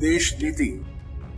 देश नीति,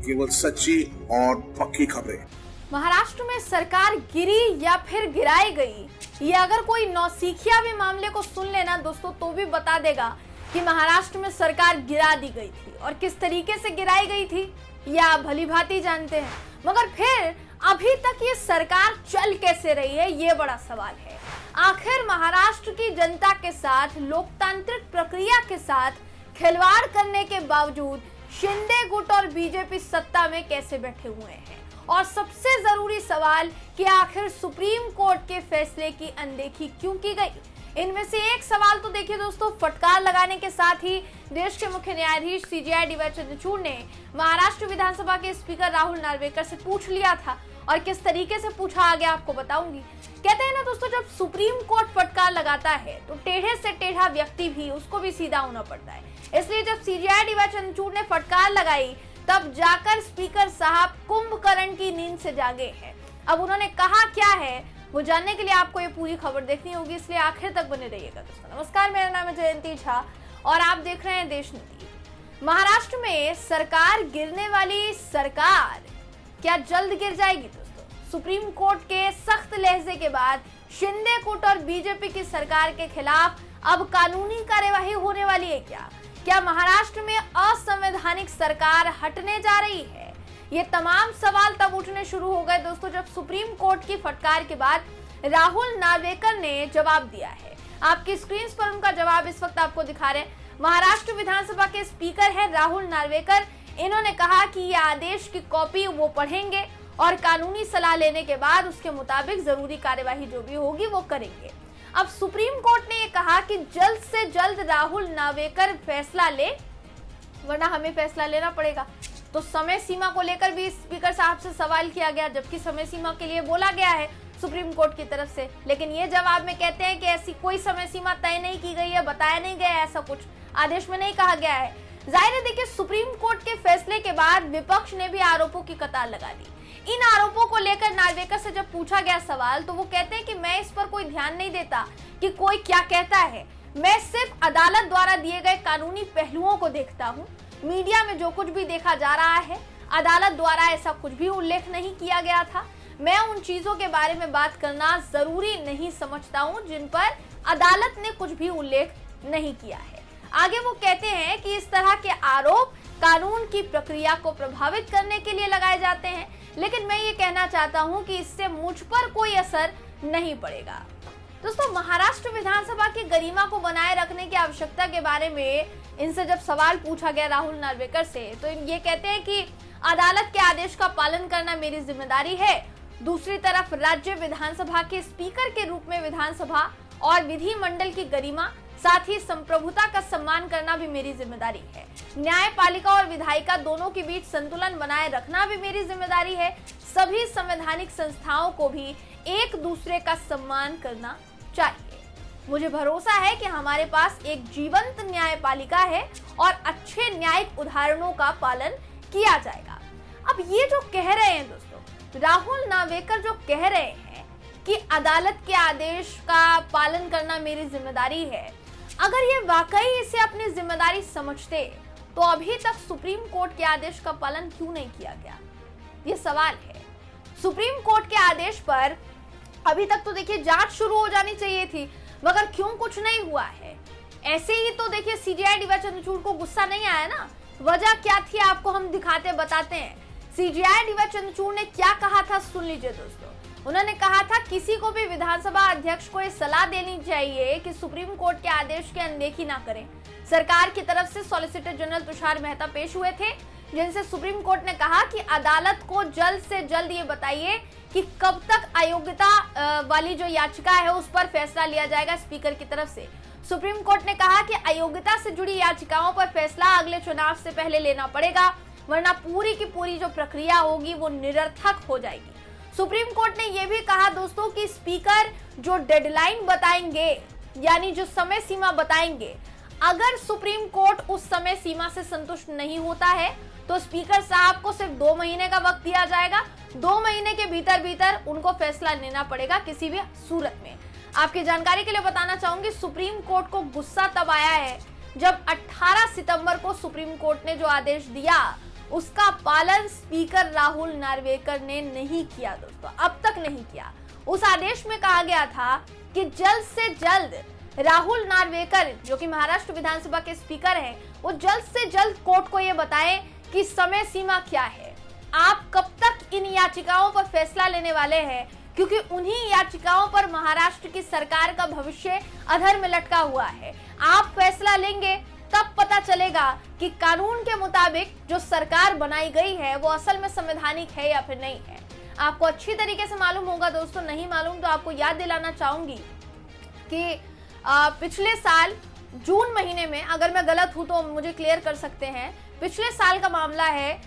केवल सच्ची और पक्की खबरें। महाराष्ट्र में सरकार गिरी या फिर गिराई गई, ये अगर कोई नौसिखिया भी मामले को सुन लेना दोस्तों तो भी बता देगा कि महाराष्ट्र में सरकार गिरा दी गई थी। और किस तरीके से गिराई गई थी ये आप भली भांति जानते हैं, मगर फिर अभी तक ये सरकार चल कैसे रही है ये बड़ा सवाल है। आखिर महाराष्ट्र की जनता के साथ, लोकतांत्रिक प्रक्रिया के साथ खिलवाड़ करने के बावजूद शिंदे गुट और बीजेपी सत्ता में कैसे बैठे हुए हैं। और सबसे जरूरी सवाल कि आखिर सुप्रीम कोर्ट के फैसले की अनदेखी क्यों की गई। इनमें से एक सवाल तो देखिए दोस्तों, फटकार लगाने के साथ ही देश के मुख्य न्यायाधीश सीजेआई डी वाई चंद्रचूड़ ने महाराष्ट्र विधानसभा के स्पीकर राहुल नार्वेकर से पूछ लिया था। और किस तरीके से पूछा आगे आपको बताऊंगी। कहते हैं ना दोस्तों, जब सुप्रीम कोर्ट फटकार लगाता है तो टेढ़े से टेढ़ा व्यक्ति भी उसको भी सीधा होना पड़ता है। इसलिए जब सीजेआई डी वाई चंद्रचूड़ ने फटकार लगाई तब जाकर स्पीकर साहब कुंभकर्ण की नींद से जागे हैं। अब उन्होंने कहा क्या है वो जानने के लिए आपको ये पूरी खबर देखनी होगी, इसलिए आखिर तक बने रहिएगा दोस्तों। नमस्कार, मेरा नाम है जयंती झा और आप देख रहे हैं देश नीति। महाराष्ट्र में सरकार गिरने वाली सरकार क्या जल्द गिर जाएगी दोस्तों? सुप्रीम कोर्ट के सख्त लहजे के बाद शिंदे गुट और बीजेपी की सरकार के खिलाफ अब कानूनी कार्यवाही होने वाली है क्या? क्या महाराष्ट्र में असंवैधानिक सरकार हटने जा रही है? ये तमाम सवाल तब उठने शुरू हो गए दोस्तों जब सुप्रीम कोर्ट की फटकार के बाद राहुल नार्वेकर ने जवाब दिया है। आपकी स्क्रीन पर उनका जवाब इस वक्त आपको दिखा रहे हैं। महाराष्ट्र विधानसभा के स्पीकर है राहुल नार्वेकर। इन्होंने कहा कि ये आदेश की कॉपी वो पढ़ेंगे और कानूनी सलाह लेने के बाद उसके मुताबिक जरूरी कार्यवाही जो भी होगी वो करेंगे। अब सुप्रीम कोर्ट ने ये कहा कि जल्द से जल्द राहुल नार्वेकर फैसला ले, वरना हमें फैसला लेना पड़ेगा। तो समय सीमा को लेकर भी स्पीकर साहब से सवाल किया गया, जबकि समय सीमा के लिए बोला गया है सुप्रीम कोर्ट की तरफ से, लेकिन ये जवाब में कहते हैं कि ऐसी कोई समय सीमा तय नहीं की गई है, बताया नहीं गया, ऐसा कुछ आदेश में नहीं कहा गया है। जाहिर है देखिए, सुप्रीम कोर्ट के फैसले के बाद विपक्ष ने भी आरोपों की कतार लगा दी। इन आरोपों को लेकर नार्वेकर से जब पूछा गया सवाल तो वो कहते हैं कि मैं इस पर कोई ध्यान नहीं देता कि कोई क्या कहता है, मैं सिर्फ अदालत द्वारा दिए गए कानूनी पहलुओं को देखता हूँ। मीडिया में जो कुछ भी देखा जा रहा है, अदालत द्वारा ऐसा कुछ भी उल्लेख नहीं किया गया था। मैं उन चीजों के बारे में बात करना जरूरी नहीं समझता हूँ जिन पर अदालत ने कुछ भी उल्लेख नहीं किया है। आगे वो कहते हैं कि इस तरह के आरोप कानून की प्रक्रिया को प्रभावित करने के लिए लगाए जाते हैं, लेकिन मैं ये कहना चाहता हूं कि इससे मुझ पर कोई असर नहीं पड़ेगा। दोस्तों, महाराष्ट्र विधानसभा की गरिमा को बनाए रखने की आवश्यकता के बारे में इनसे जब सवाल पूछा गया राहुल नार्वेकर से, तो ये कहते हैं कि अदालत के आदेश का पालन करना मेरी जिम्मेदारी है। दूसरी तरफ राज्य विधानसभा के स्पीकर के रूप में विधानसभा और विधिमंडल की गरिमा, साथ ही संप्रभुता का सम्मान करना भी मेरी जिम्मेदारी है। न्यायपालिका और विधायिका दोनों के बीच संतुलन बनाए रखना भी मेरी जिम्मेदारी है। सभी संवैधानिक संस्थाओं को भी एक दूसरे का सम्मान करना चाहिए। मुझे भरोसा है कि हमारे पास एक जीवंत न्यायपालिका है और अच्छे न्यायिक उदाहरणों का पालन किया जाएगा। अब ये जो कह रहे हैं दोस्तों, राहुल नार्वेकर जो कह रहे हैं कि अदालत के आदेश का पालन करना मेरी जिम्मेदारी है, अगर ये वाकई इसे अपनी जिम्मेदारी समझते तो अभी तक सुप्रीम कोर्ट के आदेश का पालन क्यों नहीं किया गया, ये सवाल है। सुप्रीम कोर्ट के आदेश पर अभी तक तो देखिए जांच शुरू हो जानी चाहिए थी, मगर क्यों कुछ नहीं हुआ है। ऐसे ही तो देखिए सीजेआई डी वाई चंद्रचूड़ को गुस्सा नहीं आया ना, वजह क्या थी आपको हम दिखाते बताते हैं। सीजेआई डी वाई चंद्रचूड़ ने क्या कहा था सुन लीजिए दोस्तों। उन्होंने कहा था किसी को भी विधानसभा अध्यक्ष को ये सलाह देनी चाहिए कि सुप्रीम कोर्ट के आदेश की अनदेखी ना करें। सरकार की तरफ से सॉलिसिटर जनरल तुषार मेहता पेश हुए थे, जिनसे सुप्रीम कोर्ट ने कहा कि अदालत को जल्द से जल्द ये बताइए कि कब तक अयोग्यता वाली जो याचिका है उस पर फैसला लिया जाएगा स्पीकर की तरफ से। सुप्रीम कोर्ट ने कहा कि अयोग्यता से जुड़ी याचिकाओं पर फैसला अगले चुनाव से पहले लेना पड़ेगा, वरना पूरी की पूरी जो प्रक्रिया होगी वो निरर्थक हो जाएगी। सुप्रीम कोर्ट ने यह भी कहा दोस्तों कि स्पीकर जो डेडलाइन बताएंगे, यानी जो समय सीमा बताएंगे, अगर सुप्रीम कोर्ट उस समय सीमा से संतुष्ट नहीं होता है तो स्पीकर साहब को सिर्फ 2 महीने का वक्त दिया जाएगा। 2 महीने के भीतर भीतर उनको फैसला लेना पड़ेगा किसी भी सूरत में। आपकी जानकारी के लिए बताना चाहूंगी, सुप्रीम कोर्ट को गुस्सा तब आया है जब 18 सितंबर को सुप्रीम कोर्ट ने जो आदेश दिया उसका पालन स्पीकर राहुल नार्वेकर ने नहीं किया दोस्तों, अब तक नहीं किया। उस आदेश में कहा गया था कि जल्द से जल्द राहुल नार्वेकर जो कि महाराष्ट्र विधानसभा के स्पीकर हैं, वो जल्द से जल्द कोर्ट को ये बताएं कि समय सीमा क्या है, आप कब तक इन याचिकाओं पर फैसला लेने वाले हैं, क्योंकि उन्हीं याचिकाओं पर महाराष्ट्र की सरकार का भविष्य अधर में लटका हुआ है। आप फैसला लेंगे तब पता चलेगा कि कानून के मुताबिक जो सरकार बनाई गई है वो असल में संवैधानिक है या फिर नहीं है। आपको अच्छी तरीके से मालूम होगा दोस्तों, नहीं मालूम तो आपको याद दिलाना चाहूंगी कि पिछले साल जून महीने में, अगर मैं गलत हूं तो मुझे क्लियर कर सकते हैं, पिछले साल का मामला है,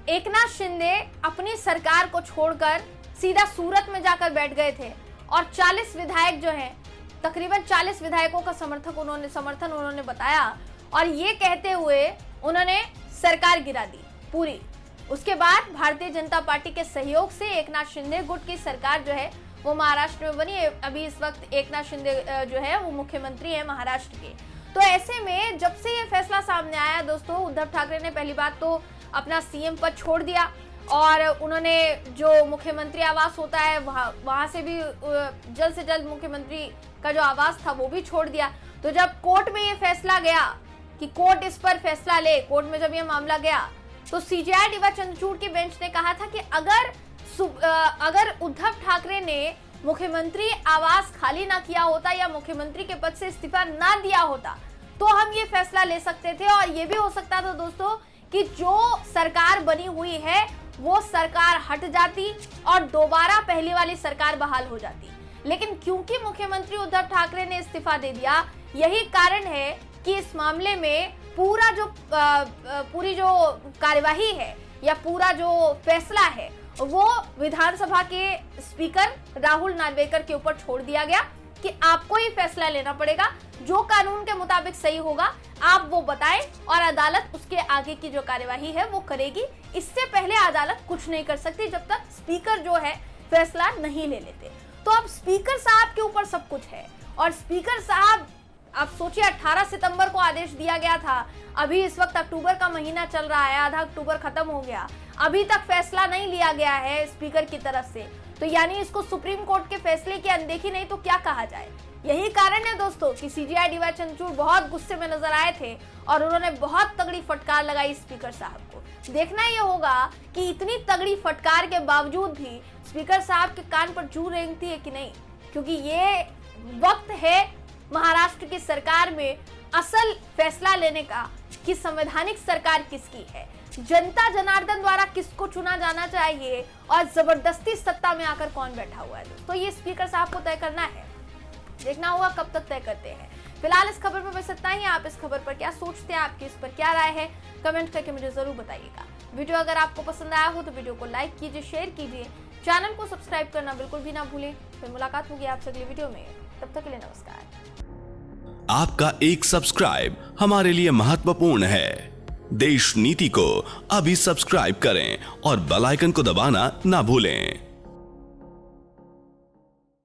एकनाथ शिंदे अपनी सरकार को छोड़कर सीधा सूरत में जाकर बैठ गए थे और 40 विधायक जो हैं, तकरीबन 40 विधायकों का समर्थन उन्होंने बताया और ये कहते हुए उन्होंने सरकार गिरा दी पूरी। उसके बाद भारतीय जनता पार्टी के सहयोग से एकनाथ शिंदे गुट की सरकार जो है वो महाराष्ट्र में बनी। अभी इस वक्त एकनाथ शिंदे जो है वो मुख्यमंत्री है महाराष्ट्र के। तो ऐसे में जब से ये फैसला सामने आया दोस्तों, उद्धव ठाकरे ने पहली बात तो अपना सीएम पद छोड़ दिया और उन्होंने जो मुख्यमंत्री आवास होता है वहां से भी जल्द से जल्द मुख्यमंत्री का जो आवास था वो भी छोड़ दिया। तो जब कोर्ट में ये फैसला गया कि कोर्ट इस पर फैसला ले, कोर्ट में जब ये मामला गया तो सीजेआई डीवाई चंद्रचूड़ की बेंच ने कहा था कि अगर उद्धव ठाकरे ने मुख्यमंत्री आवास खाली ना किया होता या मुख्यमंत्री के पद से इस्तीफा ना दिया होता तो हम ये फैसला ले सकते थे और ये भी हो सकता था दोस्तों कि जो सरकार बनी हुई है वो सरकार हट जाती और दोबारा पहली वाली सरकार बहाल हो जाती। लेकिन क्योंकि मुख्यमंत्री उद्धव ठाकरे ने इस्तीफा दे दिया, यही कारण है कि इस मामले में पूरी जो कार्यवाही है या पूरा जो फैसला है वो विधानसभा के स्पीकर राहुल नार्वेकर के ऊपर छोड़ दिया गया कि आपको ही फैसला लेना पड़ेगा, जो कानून के मुताबिक सही होगा आप वो बताएं और अदालत उसके आगे की जो कार्यवाही है वो करेगी। इससे पहले अदालत कुछ नहीं कर सकती जब तक स्पीकर जो है फैसला नहीं ले लेते। तो अब स्पीकर साहब के ऊपर सब कुछ है और स्पीकर साहब, आप सोचिए 18 सितंबर को आदेश दिया गया था, अभी इस वक्त अक्टूबर का महीना चल रहा है, आधा अक्टूबर खत्म हो गया, अभी तक फैसला नहीं लिया गया है स्पीकर की तरफ से। तो यानी इसको सुप्रीम कोर्ट के फैसले की अनदेखी नहीं तो क्या कहा जाए। यही कारण है दोस्तों कि सीजेआई डीवाई चंद्रचूड़ बहुत गुस्से में नजर आए थे और उन्होंने बहुत तगड़ी फटकार लगाई स्पीकर साहब को। देखना ये होगा कि इतनी तगड़ी फटकार के बावजूद भी स्पीकर साहब के कान पर जू रेंगती है कि नहीं, क्योंकि ये वक्त है महाराष्ट्र की सरकार में असल फैसला लेने का कि संवैधानिक सरकार किसकी है, जनता जनार्दन द्वारा किसको चुना जाना चाहिए और जबरदस्ती सत्ता में आकर कौन बैठा हुआ है। तो ये स्पीकर साहब को तय करना है, देखना होगा कब तक तय करते हैं। फिलहाल इस खबर पर बस इतना ही। आप इस खबर पर क्या सोचते हैं, आपकी इस पर क्या राय है, कमेंट करके मुझे जरूर बताइएगा। वीडियो अगर आपको पसंद आया हो तो वीडियो को लाइक कीजिए, शेयर कीजिए, चैनल को सब्सक्राइब करना बिल्कुल भी ना भूलें। फिर मुलाकात होगी आपसे अगली वीडियो में, तब तक के लिए नमस्कार। आपका एक सब्सक्राइब हमारे लिए महत्वपूर्ण है। देश नीति को अभी सब्सक्राइब करें और बेल आइकन को दबाना ना भूलें।